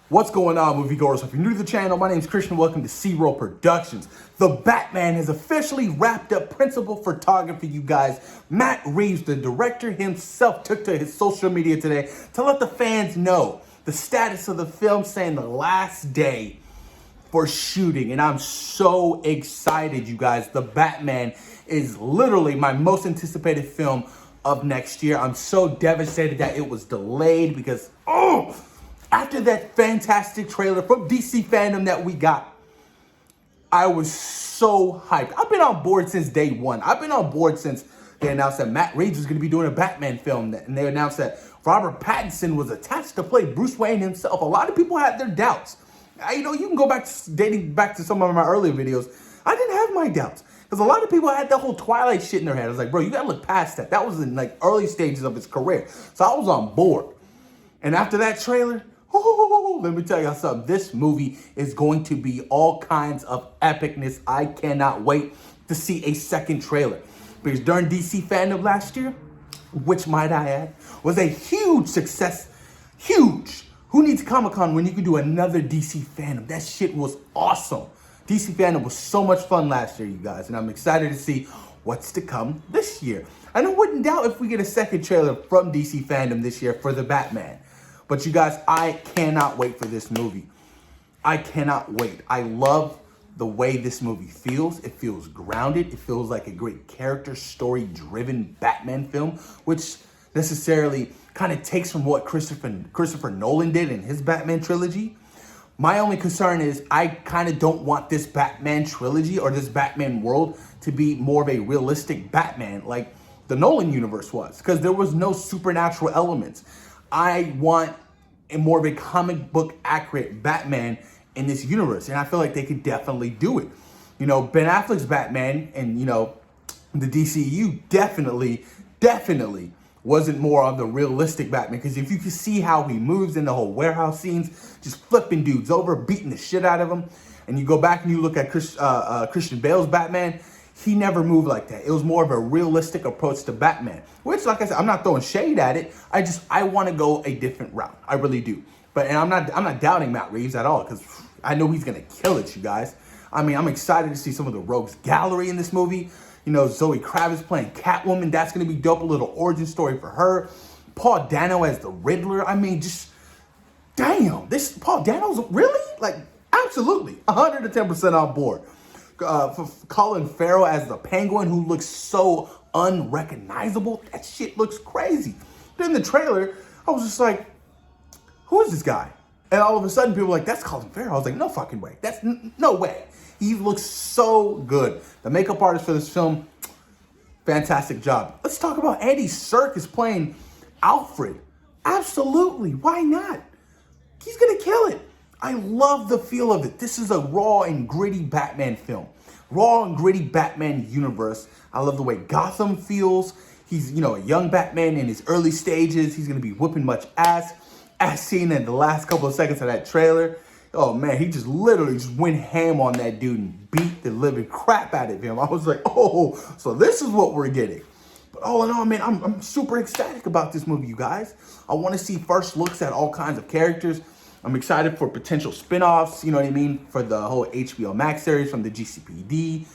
What's going on, moviegoers? If you're new to the channel, my name is Christian. Welcome to C-Roll Productions. The Batman has officially wrapped up principal photography, you guys. Matt Reeves, the director himself, took to his social media today to let the fans know the status of the film, saying the last day for shooting. And I'm so excited, you guys. The Batman is literally my most anticipated film of next year. I'm so devastated that it was delayed because, after that fantastic trailer from DC Fandom that we got, I was so hyped. I've been on board since day one. I've been on board since they announced that Matt Reeves was going to be doing a Batman film. And they announced that Robert Pattinson was attached to play Bruce Wayne himself. A lot of people had their doubts. You know, you can go back to dating back to some of my earlier videos. I didn't have my doubts. Because a lot of people had the whole Twilight shit in their head. I was like, bro, you got to look past that. That was in like early stages of his career. So I was on board. And after that trailer, let me tell y'all something. This movie is going to be all kinds of epicness. I cannot wait to see a second trailer. Because during DC Fandom last year, which might I add, was a huge success. Huge. Who needs Comic-Con when you can do another DC Fandom? That shit was awesome. DC Fandom was so much fun last year, you guys. And I'm excited to see what's to come this year. And I wouldn't doubt if we get a second trailer from DC Fandom this year for the Batman. But you guys, I cannot wait for this movie. I cannot wait. I love the way this movie feels. It feels grounded. It feels like a great character story-driven Batman film, which necessarily kind of takes from what Christopher Nolan did in his Batman trilogy. My only concern is I kind of don't want this Batman trilogy or this Batman world to be more of a realistic Batman like the Nolan universe was, because there was no supernatural elements. I want a more of a comic book accurate Batman in this universe. And I feel like they could definitely do it. You know, Ben Affleck's Batman and, you know, the DCU definitely wasn't more of the realistic Batman. Because if you can see how he moves in the whole warehouse scenes, just flipping dudes over, beating the shit out of them. And you go back and you look at Christian Bale's Batman, he never moved like that. It was more of a realistic approach to Batman, which, like I said, I'm not throwing shade at it. I want to go a different route. I really do. But I'm not doubting Matt Reeves at all, because I know he's gonna kill it, you guys. I mean, I'm excited to see some of the Rogues Gallery in this movie. You know, Zoe Kravitz playing Catwoman. That's gonna be dope. A little origin story for her. Paul Dano as the Riddler. I mean, just damn. This Paul Dano's really like absolutely 110% on board. For Colin Farrell as the Penguin, who looks so unrecognizable. That shit looks crazy. Then the trailer, I was just like, who is this guy? And all of a sudden, people were like, that's Colin Farrell. I was like, no fucking way. That's no way. He looks so good. The makeup artist for this film, fantastic job. Let's talk about Andy Serkis playing Alfred. Absolutely. Why not? He's going to kill it. I love the feel of it. This is a raw and gritty Batman film. Raw and gritty Batman universe. I love the way Gotham feels. He's, you know, a young Batman in his early stages. He's going to be whipping much ass. As seen in the last couple of seconds of that trailer. Oh, man, he just literally just went ham on that dude and beat the living crap out of him. I was like, oh, so this is what we're getting. But all in all, man, I'm super ecstatic about this movie, you guys. I want to see first looks at all kinds of characters. I'm excited for potential spin-offs, you know what I mean, for the whole HBO Max series from the GCPD.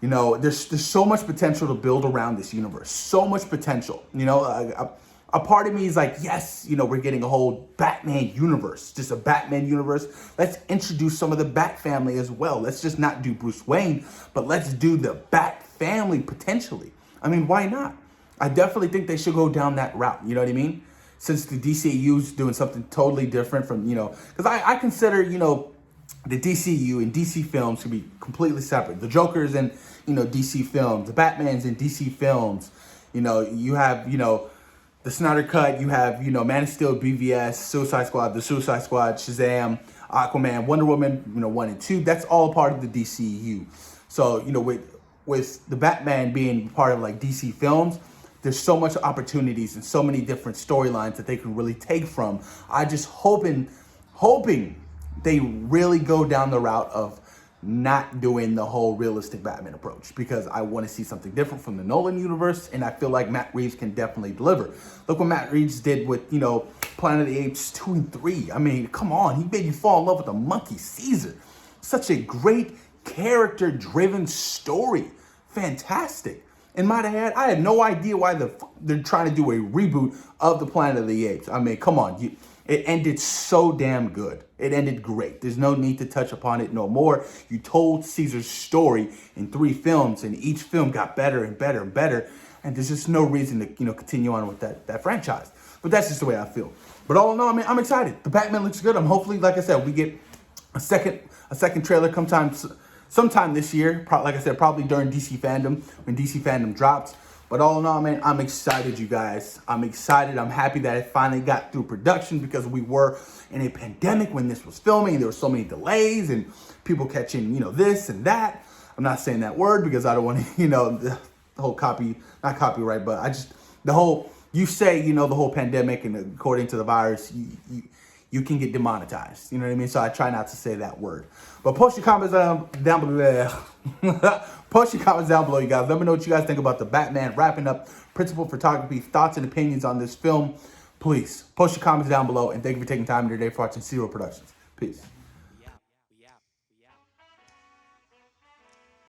You know, there's so much potential to build around this universe. So much potential. You know, a part of me is like, yes, you know, we're getting a whole Batman universe, just a Batman universe. Let's introduce some of the Bat family as well. Let's just not do Bruce Wayne, but let's do the Bat family potentially. I mean, why not? I definitely think they should go down that route. You know what I mean? Since the DCU's doing something totally different from, you know, because I consider, you know, the DCU and DC films to be completely separate. The Joker's in, you know, DC films. The Batman's in DC films. You know, you have, you know, the Snyder Cut. You have, you know, Man of Steel, BVS, Suicide Squad, The Suicide Squad, Shazam, Aquaman, Wonder Woman, you know, 1 and 2. That's all part of the DCU. So, you know, with the Batman being part of like DC films, there's so much opportunities and so many different storylines that they can really take from. I just hoping they really go down the route of not doing the whole realistic Batman approach, because I want to see something different from the Nolan universe, and I feel like Matt Reeves can definitely deliver. Look what Matt Reeves did with, Planet of the Apes 2 and 3. I mean, come on, he made you fall in love with the monkey Caesar. Such a great character-driven story. Fantastic. And might I add, I had no idea why they're trying to do a reboot of the Planet of the Apes. I mean, come on, it ended so damn good. It ended great. There's no need to touch upon it no more. You told Caesar's story in 3 films, and each film got better and better and better. And there's just no reason to continue on with that franchise. But that's just the way I feel. But all in all, I mean, I'm excited. The Batman looks good. I'm hopefully, like I said, we get a second trailer sometime this year. Like I said, probably during DC Fandom, when DC Fandom drops. But all in all, man, I'm excited, you guys. I'm excited. I'm happy that it finally got through production, because we were in a pandemic when this was filming. There were so many delays and people catching, this and that. I'm not saying that word because I don't want to, the whole not copyright, but the whole pandemic, and according to the virus, you can get demonetized. You know what I mean? So I try not to say that word. But post your comments down below. Post your comments down below, you guys. Let me know what you guys think about the Batman wrapping up principal photography, thoughts and opinions on this film. Please post your comments down below, and thank you for taking time in your day for watching Zero Productions. Peace.